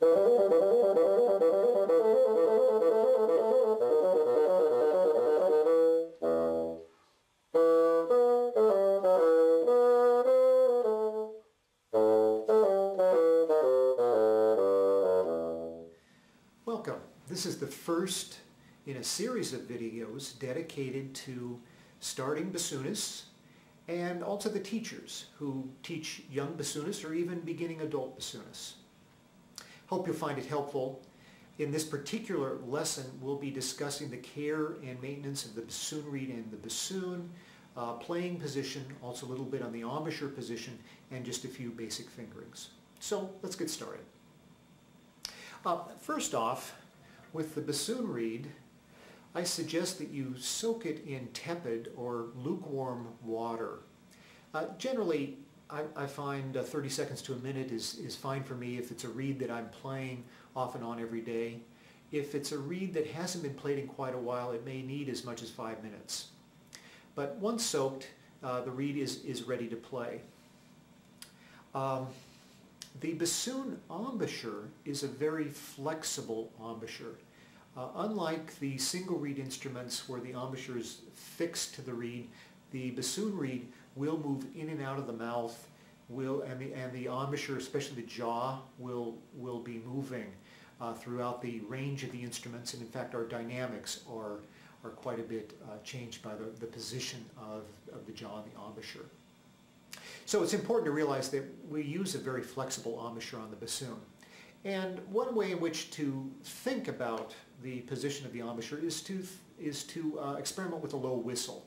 Welcome. This is the first in a series of videos dedicated to starting bassoonists and also the teachers who teach young bassoonists or even beginning adult bassoonists. Hope you'll find it helpful. In this particular lesson, we'll be discussing the care and maintenance of the bassoon reed and the bassoon, playing position, also a little bit on the embouchure position, and just a few basic fingerings. So let's get started. First off, with the bassoon reed, I suggest that you soak it in tepid or lukewarm water. Generally, I find 30 seconds to a minute is fine for me if it's a reed that I'm playing off and on every day. If it's a reed that hasn't been played in quite a while, it may need as much as 5 minutes. But once soaked, the reed is ready to play. The bassoon embouchure is a very flexible embouchure. Unlike the single reed instruments where the embouchure is fixed to the reed, the bassoon reed will move in and out of the mouth, and the embouchure, especially the jaw, will be moving throughout the range of the instruments, and in fact our dynamics are quite a bit changed by the position of the jaw and the embouchure. So it's important to realize that we use a very flexible embouchure on the bassoon. And one way in which to think about the position of the embouchure is to experiment with a low whistle.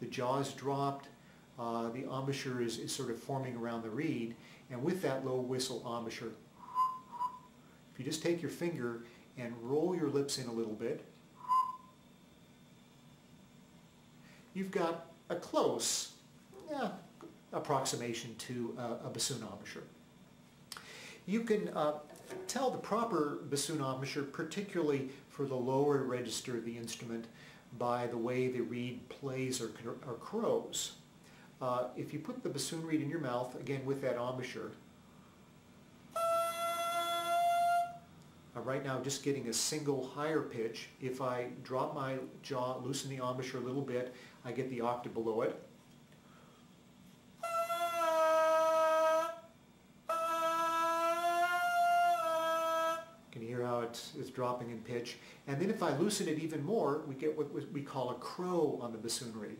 The jaw is dropped, the embouchure is sort of forming around the reed, and with that low whistle embouchure, if you just take your finger and roll your lips in a little bit, you've got a close approximation to a bassoon embouchure. You can tell the proper bassoon embouchure, particularly for the lower register of the instrument, by the way the reed plays or crows. If you put the bassoon reed in your mouth, again with that embouchure, I'm right now just getting a single higher pitch. If I drop my jaw, loosen the embouchure a little bit, I get the octave below it. Can you hear how it's dropping in pitch? And then if I loosen it even more, we get what we call a crow on the bassoon reed.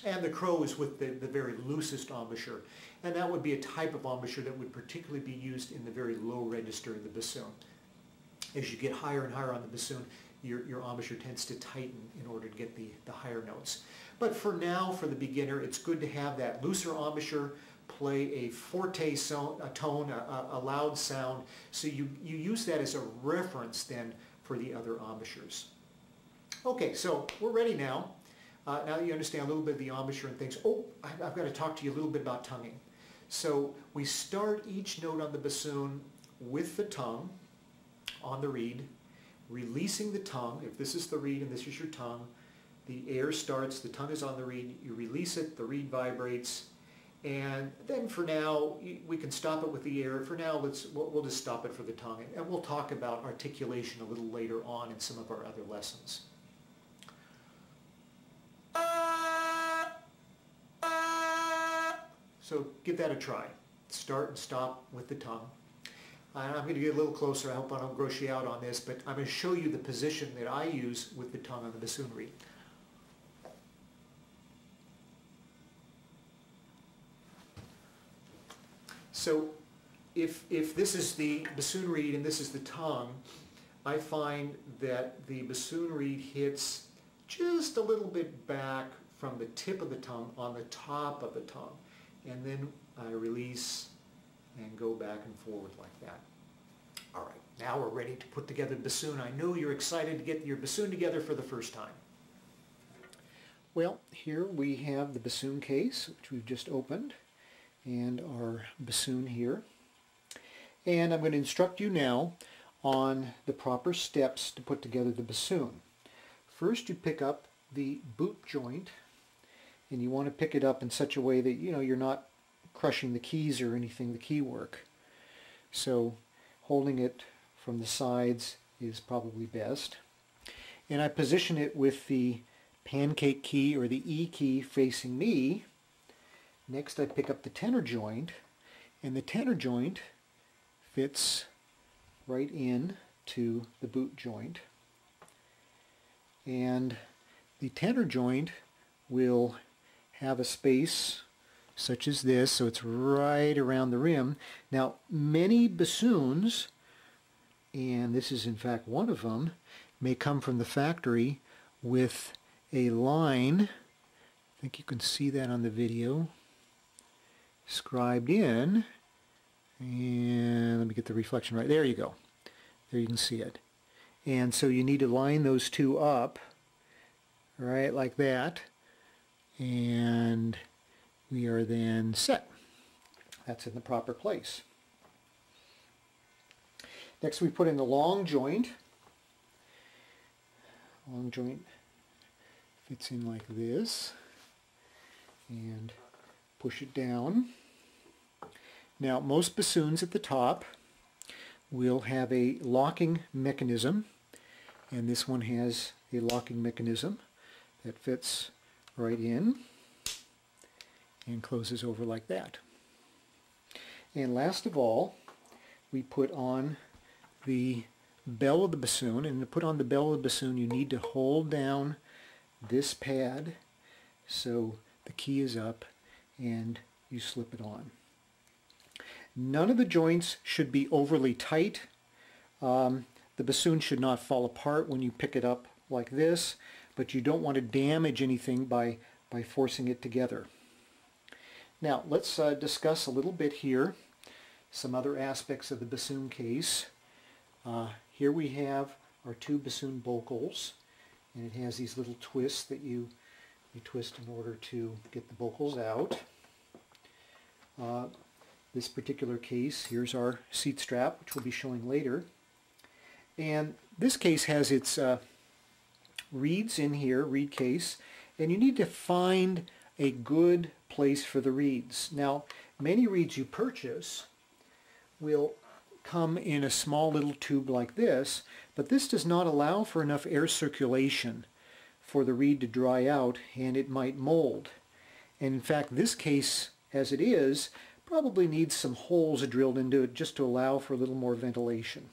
And the crow is with the very loosest embouchure. And that would be a type of embouchure that would particularly be used in the very low register of the bassoon. As you get higher and higher on the bassoon, your embouchure tends to tighten in order to get the higher notes. But for now, for the beginner, it's good to have that looser embouchure play a forte tone, a loud sound, so you use that as a reference then for the other embouchures. Okay, so we're ready now. Now that you understand a little bit of the embouchure and things, I've got to talk to you a little bit about tonguing. So we start each note on the bassoon with the tongue on the reed, releasing the tongue. If this is the reed and this is your tongue, the air starts, the tongue is on the reed, you release it, the reed vibrates, and then for now, we can stop it with the air. For now, we'll just stop it for the tongue, and we'll talk about articulation a little later on in some of our other lessons. So give that a try. Start and stop with the tongue. I'm going to get a little closer. I hope I don't gross you out on this, but I'm going to show you the position that I use with the tongue on the bassoon reed. So if this is the bassoon reed and this is the tongue, I find that the bassoon reed hits just a little bit back from the tip of the tongue on the top of the tongue. And then I release and go back and forward like that. All right, now we're ready to put together the bassoon. I know you're excited to get your bassoon together for the first time. Well, here we have the bassoon case, which we've just opened, and our bassoon here. And I'm going to instruct you now on the proper steps to put together the bassoon. First, you pick up the boot joint and you want to pick it up in such a way that you're not crushing the keys or anything, the key work. So holding it from the sides is probably best. And I position it with the pancake key or the E key facing me. Next I pick up the tenor joint, and the tenor joint fits right in to the boot joint. And the tenor joint will have a space such as this, so it's right around the rim. Now, many bassoons, and this is in fact one of them, may come from the factory with a line, I think you can see that on the video, scribed in, and let me get the reflection right, there you go. There you can see it. And so you need to line those two up, right, like that, and we are then set. That's in the proper place. Next we put in the long joint. Long joint fits in like this, and push it down. Now most bassoons at the top will have a locking mechanism, and this one has a locking mechanism that fits right in and closes over like that. And last of all, we put on the bell of the bassoon, and to put on the bell of the bassoon you need to hold down this pad so the key is up and you slip it on. None of the joints should be overly tight. The bassoon should not fall apart when you pick it up like this, but you don't want to damage anything by forcing it together. Now let's discuss a little bit here some other aspects of the bassoon case. Here we have our two bassoon bocals, and it has these little twists that you twist in order to get the bocals out. This particular case, here's our seat strap, which we'll be showing later. And this case has its reeds in here, reed case, and you need to find a good place for the reeds. Now, many reeds you purchase will come in a small little tube like this, but this does not allow for enough air circulation for the reed to dry out, and it might mold. And in fact, this case, as it is, probably needs some holes drilled into it just to allow for a little more ventilation.